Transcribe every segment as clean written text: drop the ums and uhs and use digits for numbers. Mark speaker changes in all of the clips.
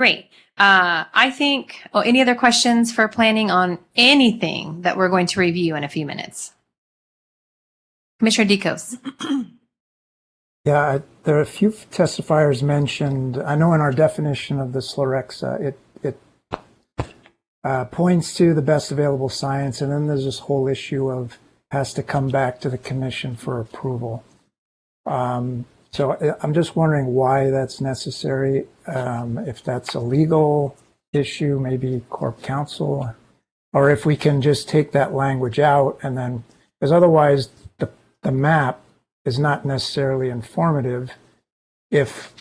Speaker 1: Great. I think, any other questions for planning on anything that we're going to review in a few minutes? Commissioner Dikos.
Speaker 2: Yeah, there are a few testifiers mentioned. I know in our definition of the Slerexa, it points to the best available science, and then there's this whole issue of has to come back to the commission for approval. So I'm just wondering why that's necessary. If that's a legal issue, maybe Corp Counsel, or if we can just take that language out and then, because otherwise the map is not necessarily informative if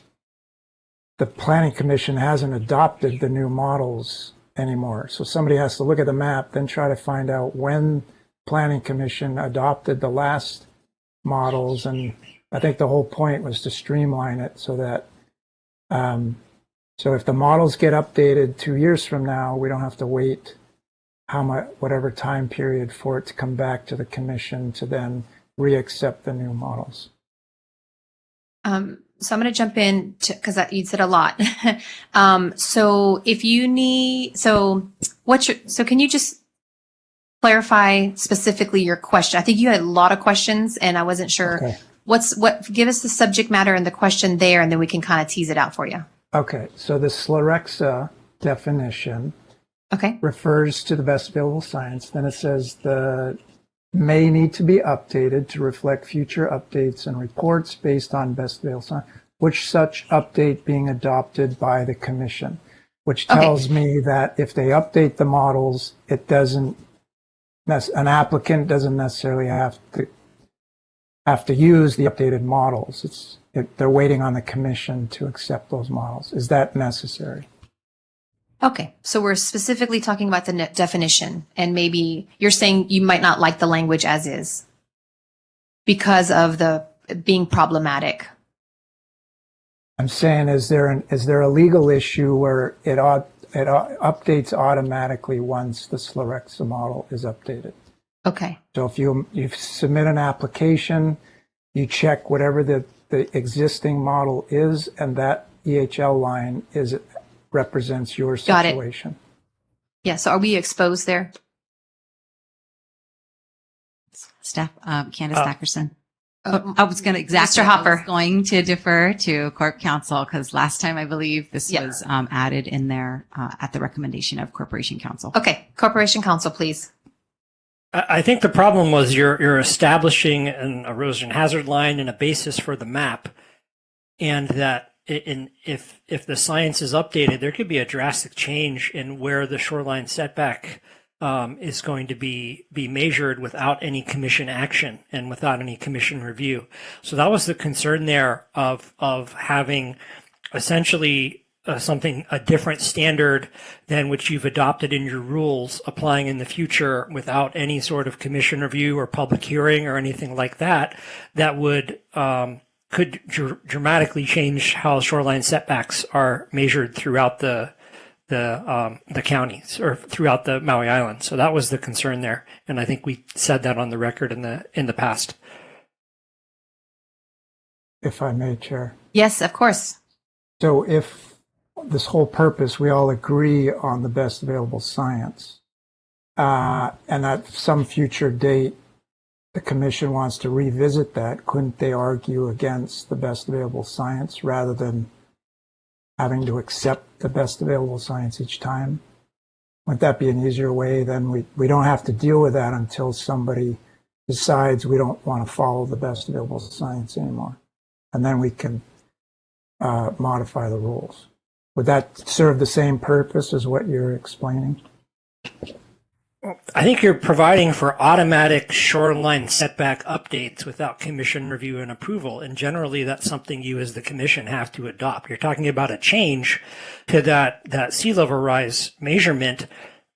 Speaker 2: the Planning Commission hasn't adopted the new models anymore. So somebody has to look at the map, then try to find out when Planning Commission adopted the last models. And I think the whole point was to streamline it so that, so if the models get updated 2 years from now, we don't have to wait whatever time period for it to come back to the commission to then re-accept the new models.
Speaker 1: So I'm going to jump in because you said a lot. So if you need, so can you just clarify specifically your question? I think you had a lot of questions and I wasn't sure.
Speaker 2: Okay.
Speaker 1: Give us the subject matter and the question there, and then we can kind of tease it out for you.
Speaker 2: Okay. So the Slerexa definition refers to the best available science. Then it says the may need to be updated to reflect future updates and reports based on best available science, which such update being adopted by the commission, which tells me that if they update the models, it doesn't, an applicant doesn't necessarily have to use the updated models. They're waiting on the commission to accept those models. Is that necessary?
Speaker 1: Okay, so we're specifically talking about the definition, and maybe you're saying you might not like the language as is because of the being problematic.
Speaker 2: I'm saying, is there a legal issue where it updates automatically once the Slerexa model is updated? Okay. So if you submit an application, you check whatever the existing model is, and that EHL line represents your situation.
Speaker 1: Yeah, so are we exposed there?
Speaker 3: Staff, Candace Dackerson. I was going to
Speaker 1: Mr. Hopper.
Speaker 3: I was going to defer to Corp Counsel because last time I believe this was added in there at the recommendation of Corporation Counsel.
Speaker 1: Okay, Corporation Counsel, please.
Speaker 4: I think the problem was you're establishing an erosion hazard line and a basis for the map, and that if the science is updated, there could be a drastic change in where the shoreline setback is going to be measured without any commission action and without any commission review. So that was the concern there of having essentially a different standard than which you've adopted in your rules applying in the future without any sort of commission review or public hearing or anything like that, that would could dramatically change how shoreline setbacks are measured throughout the counties or throughout the Maui Island. So that was the concern there, and I think we said that on the record in the past.
Speaker 2: If I may, Chair.
Speaker 1: Yes, of course.
Speaker 2: So if this whole purpose, we all agree on the best available science, and at some future date, the commission wants to revisit that, couldn't they argue against the best available science rather than having to accept the best available science each time? Wouldn't that be an easier way? Then we don't have to deal with that until somebody decides we don't want to follow the best available science anymore. And then we can modify the rules. Would that serve the same purpose as what you're explaining?
Speaker 4: I think you're providing for automatic shoreline setback updates without commission review and approval. And generally, that's something you as the commission have to adopt. You're talking about a change to that sea level rise measurement,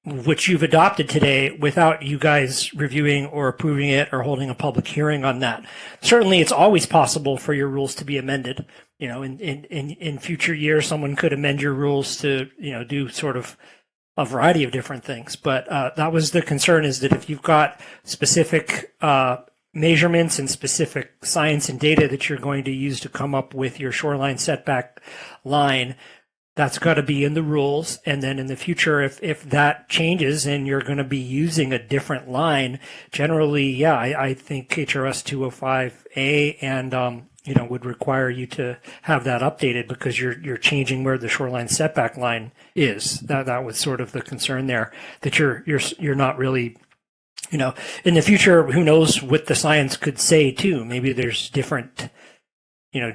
Speaker 4: which you've adopted today without you guys reviewing or approving it or holding a public hearing on that. Certainly, it's always possible for your rules to be amended. You know, in future years, someone could amend your rules to, do sort of a variety of different things. But that was the concern, is that if you've got specific measurements and specific science and data that you're going to use to come up with your shoreline setback line, that's got to be in the rules. And then in the future, if that changes and you're going to be using a different line, generally, yeah, I think HRS 205A and would require you to have that updated because you're changing where the shoreline setback line is. That was sort of the concern there, that you're not really, in the future, who knows what the science could say too. Maybe there's different,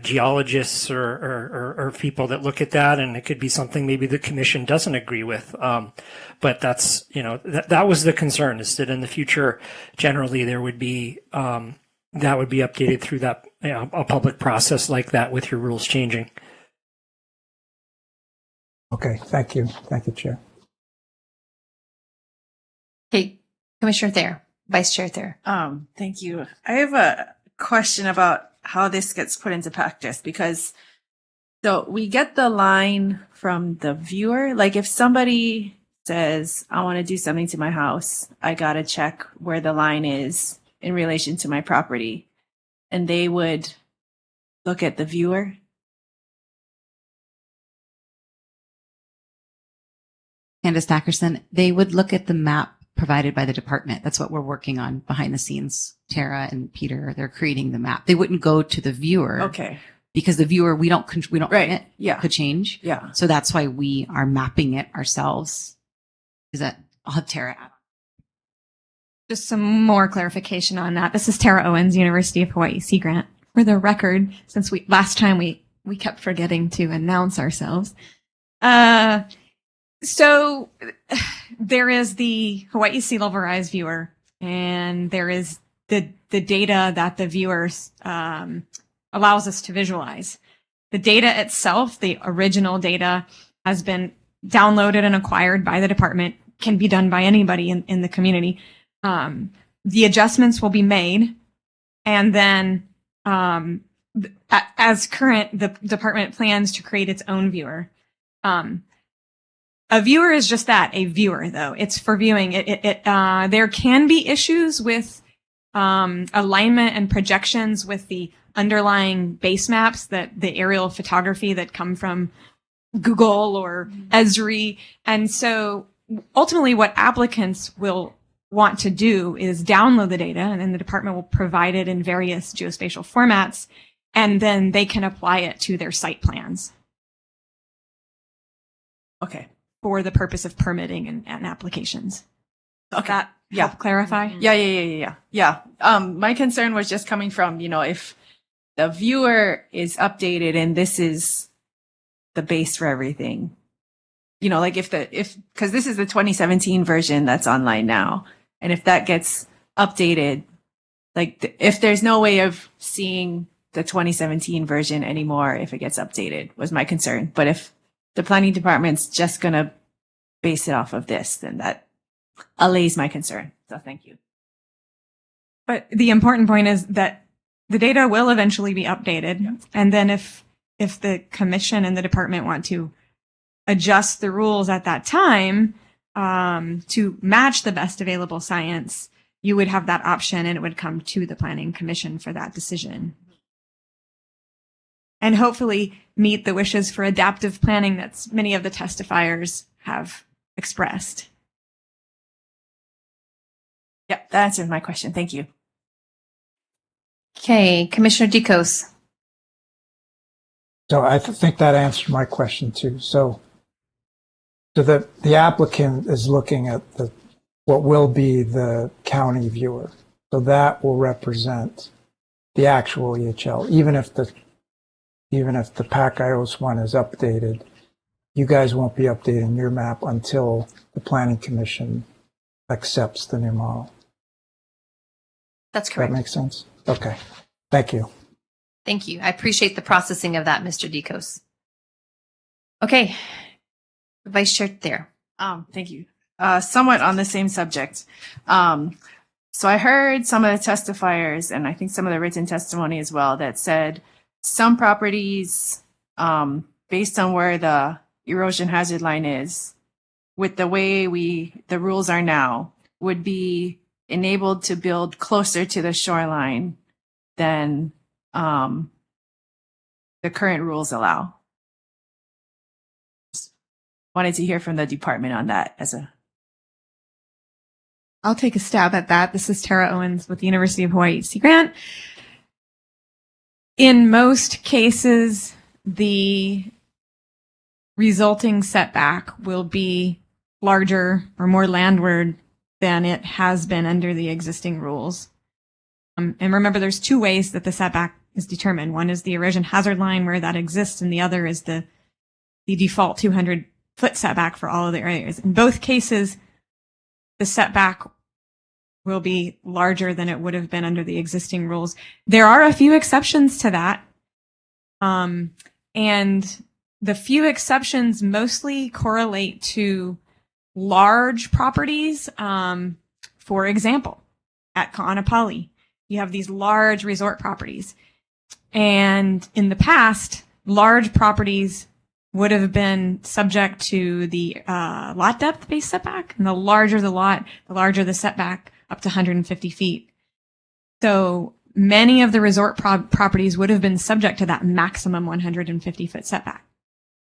Speaker 4: geologists or people that look at that, and it could be something maybe the commission doesn't agree with. But that's, that was the concern, is that in the future, generally there would be, that would be updated through that, a public process like that with your rules changing.
Speaker 2: Okay, thank you. Thank you, Chair.
Speaker 1: Okay, Commissioner Thayer, Vice Chair Thayer.
Speaker 5: Thank you. I have a question about how this gets put into practice, because so we get the line from the viewer. Like if somebody says, I want to do something to my house, I got to check where the line is in relation to my property. And they would look at the viewer.
Speaker 3: Candace Dackerson, they would look at the map provided by the department. That's what we're working on behind the scenes. Tara and Peter, they're creating the map. They wouldn't go to the viewer.
Speaker 5: Okay.
Speaker 3: Because the viewer, we don't
Speaker 5: Right.
Speaker 3: run it.
Speaker 5: Yeah.
Speaker 3: Could change.
Speaker 5: Yeah.
Speaker 3: So that's why we are mapping it ourselves. I'll have Tara add.
Speaker 6: Just some more clarification on that. This is Tara Owens, University of Hawaii Sea Grant. For the record, since last time we kept forgetting to announce ourselves. So there is the Hawaii Sea Level Rise viewer, and there is the data that the viewers allows us to visualize. The data itself, the original data, has been downloaded and acquired by the department, can be done by anybody in the community. The adjustments will be made, and then as current, the department plans to create its own viewer. A viewer is just that, a viewer, though. It's for viewing. There can be issues with alignment and projections with the underlying base maps, that the aerial photography that come from Google or Esri. And so ultimately what applicants will want to do is download the data, and then the department will provide it in various geospatial formats, and then they can apply it to their site plans
Speaker 5: Okay.
Speaker 6: for the purpose of permitting and applications. Does
Speaker 5: Okay.
Speaker 6: that
Speaker 5: Yeah.
Speaker 6: help clarify?
Speaker 5: Yeah. My concern was just coming from, if the viewer is updated and this is the base for everything, like because this is the 2017 version that's online now. And if that gets updated, like if there's no way of seeing the 2017 version anymore, if it gets updated, was my concern. But if the planning department's just going to base it off of this, then that allays my concern. So thank you.
Speaker 6: But the important point is that the data will eventually be updated.
Speaker 5: Yeah.
Speaker 6: And then if the commission and the department want to adjust the rules at that time to match the best available science, you would have that option, and it would come to the planning commission for that decision. And hopefully meet the wishes for adaptive planning that many of the testifiers have expressed.
Speaker 5: Yeah, that answered my question. Thank you.
Speaker 1: Okay, Commissioner Dikos.
Speaker 2: So I think that answered my question too. So the applicant is looking at what will be the county viewer. So that will represent the actual EHL, even if the PAC-IOS one is updated. You guys won't be updating your map until the Planning Commission accepts the new model.
Speaker 1: That's
Speaker 2: Does that
Speaker 1: correct.
Speaker 2: make sense? Okay. Thank you.
Speaker 1: Thank you. I appreciate the processing of that, Mr. Dikos. Okay, Vice Chair Thayer.
Speaker 5: Thank you. Somewhat on the same subject. So I heard some of the testifiers, and I think some of the written testimony as well, that said some properties, based on where the erosion hazard line is, with the way the rules are now, would be enabled to build closer to the shoreline than the current rules allow. wanted to hear from the department on that as a.
Speaker 6: I'll take a stab at that. This is Tara Owens with the University of Hawaii Sea Grant. In most cases, the resulting setback will be larger or more landward than it has been under the existing rules. And remember, there's two ways that the setback is determined. One is the erosion hazard line where that exists, and the other is the default 200-foot setback for all of the areas. In both cases, the setback will be larger than it would have been under the existing rules. There are a few exceptions to that. And the few exceptions mostly correlate to large properties. For example, at Ka'anapali, you have these large resort properties. And in the past, large properties would have been subject to the lot depth based setback. And the larger the lot, the larger the setback, up to 150 feet. So many of the resort properties would have been subject to that maximum 150-foot setback.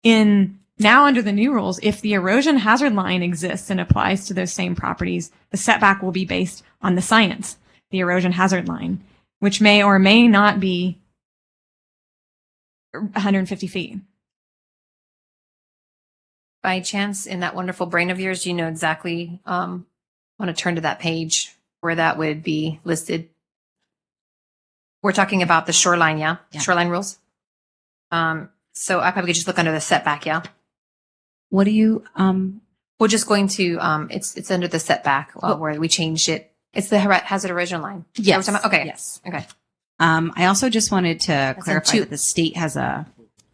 Speaker 6: Now under the new rules, if the erosion hazard line exists and applies to those same properties, the setback will be based on the science, the erosion hazard line, which may or may not be 150 feet.
Speaker 1: By chance, in that wonderful brain of yours, do you know exactly, want to turn to that page where that would be listed? We're talking about the shoreline, yeah?
Speaker 3: Yeah.
Speaker 1: Shoreline rules. So I probably could just look under the setback, yeah?
Speaker 3: What do you,
Speaker 1: We're just going to, it's under the setback where we changed it. It's the hazard erosion line. Is that what
Speaker 3: yes.
Speaker 1: we're talking about? Okay.
Speaker 3: Yes.
Speaker 1: Okay.
Speaker 3: I also just wanted to clarify
Speaker 1: two.
Speaker 3: that the state has a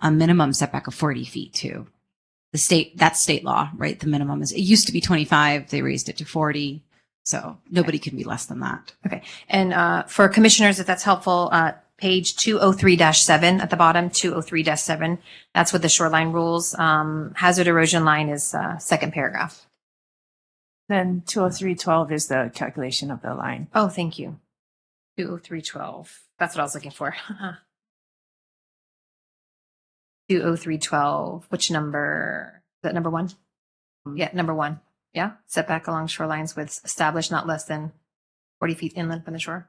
Speaker 3: minimum setback of 40 feet too. That's state law, right? The minimum it used to be 25. They raised it to 40. So nobody can be less than that.
Speaker 1: Okay. And for commissioners, if that's helpful, page 203-7 at the bottom, 203-7. That's what the shoreline rules. Hazard erosion line is second paragraph.
Speaker 5: Then 203.12 is the calculation of the line.
Speaker 1: Oh, thank you. 203.12. That's what I was looking for. 203.12. Which number? Is that number 1? Yeah, number 1. Yeah. Setback along shorelines with established not less than 40 feet inland from the shore.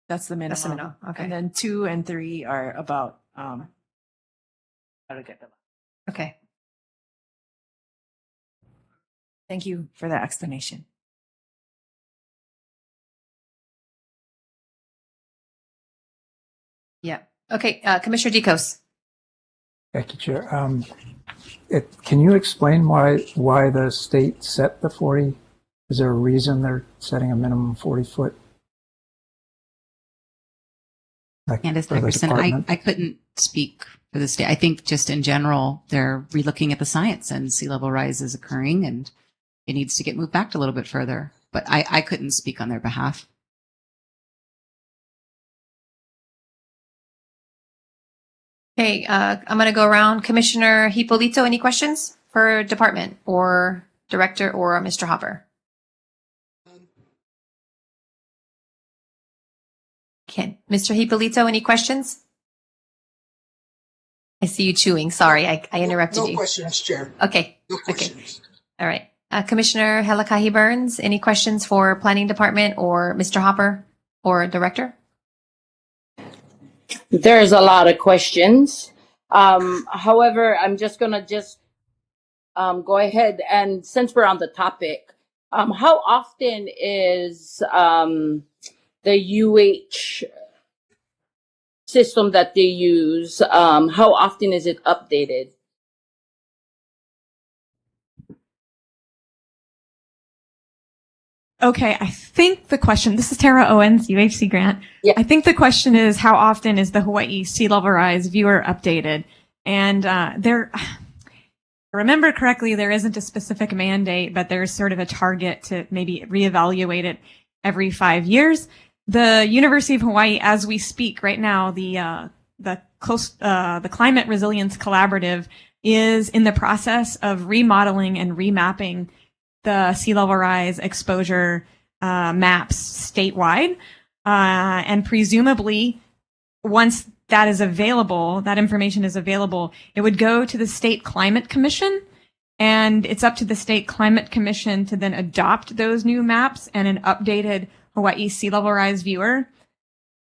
Speaker 5: That's the minimum.
Speaker 1: That's the minimum. Okay.
Speaker 5: And then 2 and 3 are about how to get them.
Speaker 1: Okay.
Speaker 5: Thank you for that explanation.
Speaker 1: Yeah. Okay. Commissioner Dekos.
Speaker 2: Thank you, Chair. Can you explain why the state set the 40? Is there a reason they're setting a minimum 40-foot?
Speaker 3: Candace Dickerson, I couldn't speak for the state. I think just in general, they're relooking at the science and sea level rise is occurring and it needs to get moved back a little bit further. But I couldn't speak on their behalf.
Speaker 1: Okay. I'm going to go around. Commissioner Hipolito, any questions for department or director or Mr. Hopper? Okay. Mr. Hipolito, any questions? I see you chewing. Sorry, I interrupted you.
Speaker 7: No questions, Chair.
Speaker 1: Okay.
Speaker 7: No questions.
Speaker 1: All right. Commissioner Helakahi Burns, any questions for planning department or Mr. Hopper or director?
Speaker 8: There's a lot of questions. However, I'm just gonna go ahead and since we're on the topic, how often is the UH system that they use? How often is it updated?
Speaker 6: Okay, I think the question, this is Tara Owens, UHC Grant.
Speaker 8: Yeah.
Speaker 6: I think the question is how often is the Hawaii Sea Level Rise viewer updated? And if I remember correctly, there isn't a specific mandate, but there's sort of a target to maybe reevaluate it every 5 years. The University of Hawaii, as we speak right now, the Climate Resilience Collaborative is in the process of remodeling and remapping the sea level rise exposure maps statewide. And presumably, once that is available, that information is available, it would go to the State Climate Commission. And it's up to the State Climate Commission to then adopt those new maps and an updated Hawaii sea level rise viewer.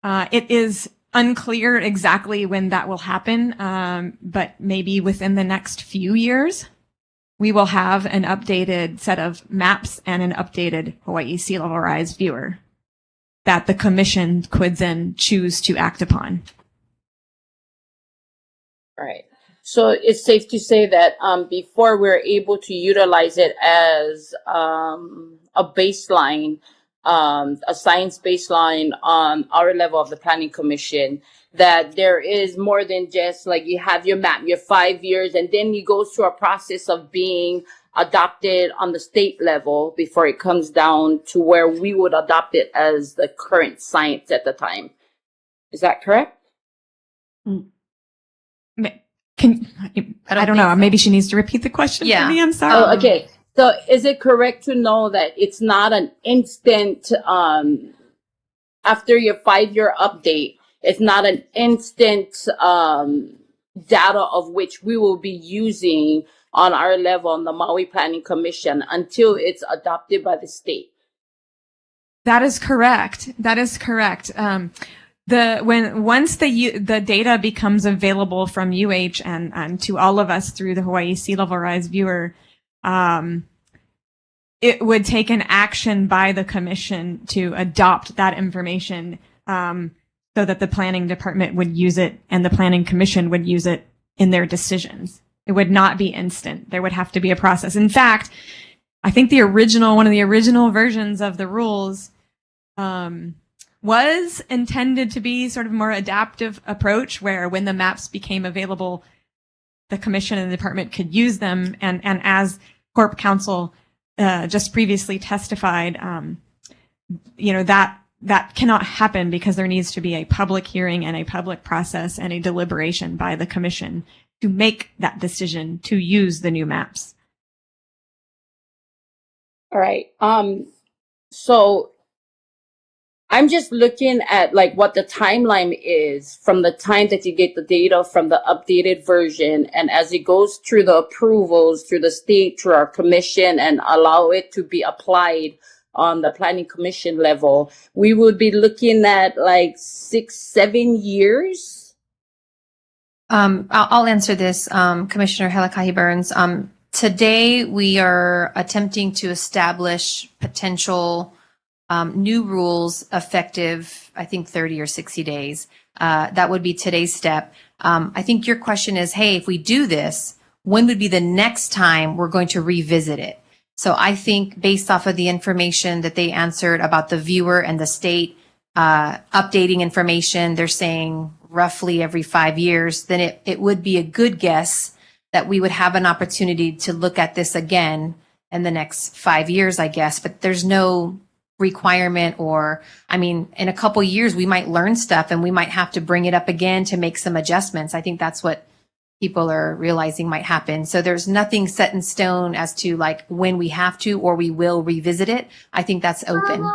Speaker 6: It is unclear exactly when that will happen, but maybe within the next few years, we will have an updated set of maps and an updated Hawaii sea level rise viewer that the commission could then choose to act upon.
Speaker 8: Right. So it's safe to say that before we're able to utilize it as a baseline, a science baseline on our level of the Planning Commission, that there is more than just like you have your map, your 5 years, and then it goes through a process of being adopted on the state level before it comes down to where we would adopt it as the current science at the time. Is that correct?
Speaker 6: I don't know. Maybe she needs to repeat the question for me. I'm sorry.
Speaker 8: Oh, okay. So is it correct to know that it's not an instant, after your 5-year update, it's not an instant data of which we will be using on our level on the Maui Planning Commission until it's adopted by the state?
Speaker 6: That is correct. That is correct. Once the data becomes available from UH and to all of us through the Hawaii Sea Level Rise Viewer, it would take an action by the commission to adopt that information, so that the planning department would use it and the planning commission would use it in their decisions. It would not be instant. There would have to be a process. In fact, I think one of the original versions of the rules, was intended to be sort of more adaptive approach where when the maps became available, the commission and the department could use them. And as Corp Counsel just previously testified, that cannot happen because there needs to be a public hearing and a public process and a deliberation by the commission to make that decision to use the new maps.
Speaker 8: All right. So I'm just looking at like what the timeline is from the time that you get the data from the updated version, and as it goes through the approvals through the state, through our commission, and allow it to be applied on the planning commission level, we would be looking at like 6-7 years.
Speaker 1: I'll answer this, Commissioner Helakahi Burns. Today, we are attempting to establish potential new rules effective, I think, 30 or 60 days. That would be today's step. I think your question is, hey, if we do this, when would be the next time we're going to revisit it? So I think based off of the information that they answered about the viewer and the state updating information, they're saying roughly every 5 years, then it would be a good guess that we would have an opportunity to look at this again in the next 5 years, I guess. But there's no requirement, or, I mean, in a couple years, we might learn stuff and we might have to bring it up again to make some adjustments. I think that's what people are realizing might happen. So there's nothing set in stone as to like when we have to or we will revisit it. I think that's open.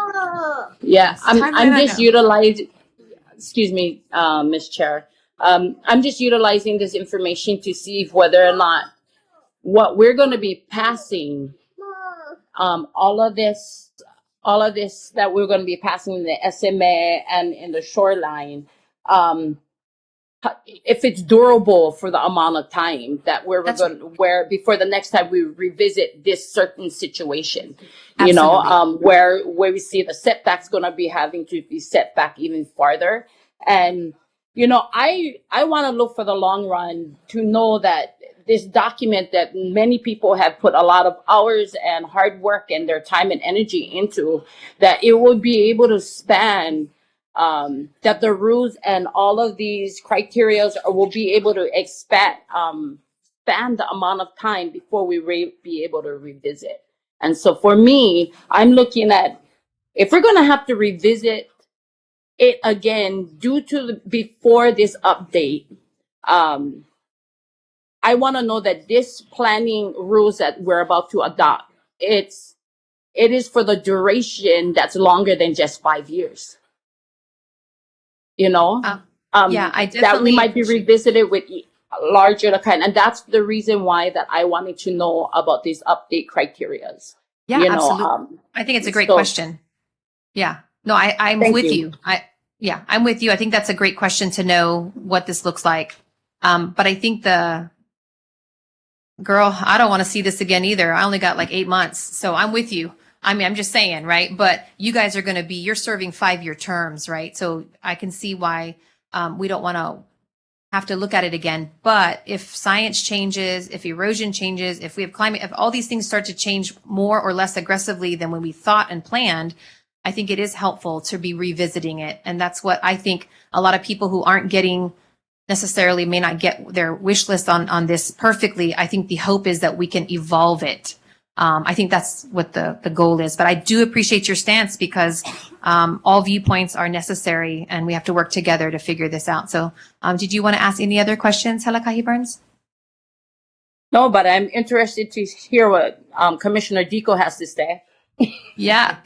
Speaker 8: Yeah, I'm just utilizing, excuse me, Ms. Chair. I'm just utilizing this information to see if whether or not what we're going to be passing, all of this that we're going to be passing in the SMA and in the shoreline, if it's durable for the amount of time that where before the next time we revisit this certain situation, you know, where we see the setbacks going to be having to be set back even farther. And, you know, I want to look for the long run to know that this document that many people have put a lot of hours and hard work and their time and energy into, that it will be able to span, that the rules and all of these criteria will be able to span the amount of time before we be able to revisit. And so for me, I'm looking at, if we're going to have to revisit it again due to before this update, I want to know that this planning rules that we're about to adopt, it is for the duration that's longer than just 5 years. You know?
Speaker 1: Yeah, I
Speaker 8: that we
Speaker 1: definitely
Speaker 8: might be
Speaker 1: appreciate-
Speaker 8: revisited with larger kind. And that's the reason why that I wanted to know about these update criterias.
Speaker 1: Yeah,
Speaker 8: You know,
Speaker 1: absolutely. I think it's a great
Speaker 8: so-
Speaker 1: question. Yeah. No, I'm
Speaker 8: Thank
Speaker 1: with
Speaker 8: you.
Speaker 1: you. Yeah, I'm with you. I think that's a great question to know what this looks like. But I think girl, I don't want to see this again either. I only got like 8 months. So I'm with you. I mean, I'm just saying, right? But you guys are going to you're serving 5-year terms, right? So I can see why we don't want to have to look at it again. But if science changes, if erosion changes, if we have climate, if all these things start to change more or less aggressively than when we thought and planned, I think it is helpful to be revisiting it. And that's what I think a lot of people who aren't getting necessarily may not get their wish list on this perfectly. I think the hope is that we can evolve it. I think that's what the goal is. But I do appreciate your stance because all viewpoints are necessary and we have to work together to figure this out. So did you want to ask any other questions, Helakahi Burns?
Speaker 8: No, but I'm interested to hear what Commissioner Deco has to say.
Speaker 1: Yeah.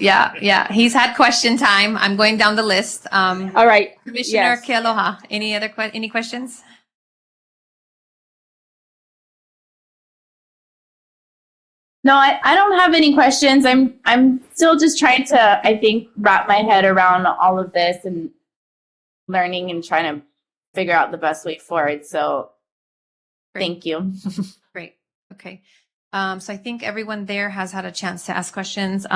Speaker 1: He's had question time. I'm going down the list.
Speaker 8: All right.
Speaker 1: Commissioner
Speaker 8: Yes.
Speaker 1: Kealoha, any questions?
Speaker 7: No, I don't have any questions. I'm still just trying to, I think, wrap my head around all of this and learning and trying to figure out the best way forward. So
Speaker 1: Great.
Speaker 7: thank you.
Speaker 1: Great. Okay. So I think everyone there has had a chance to ask questions.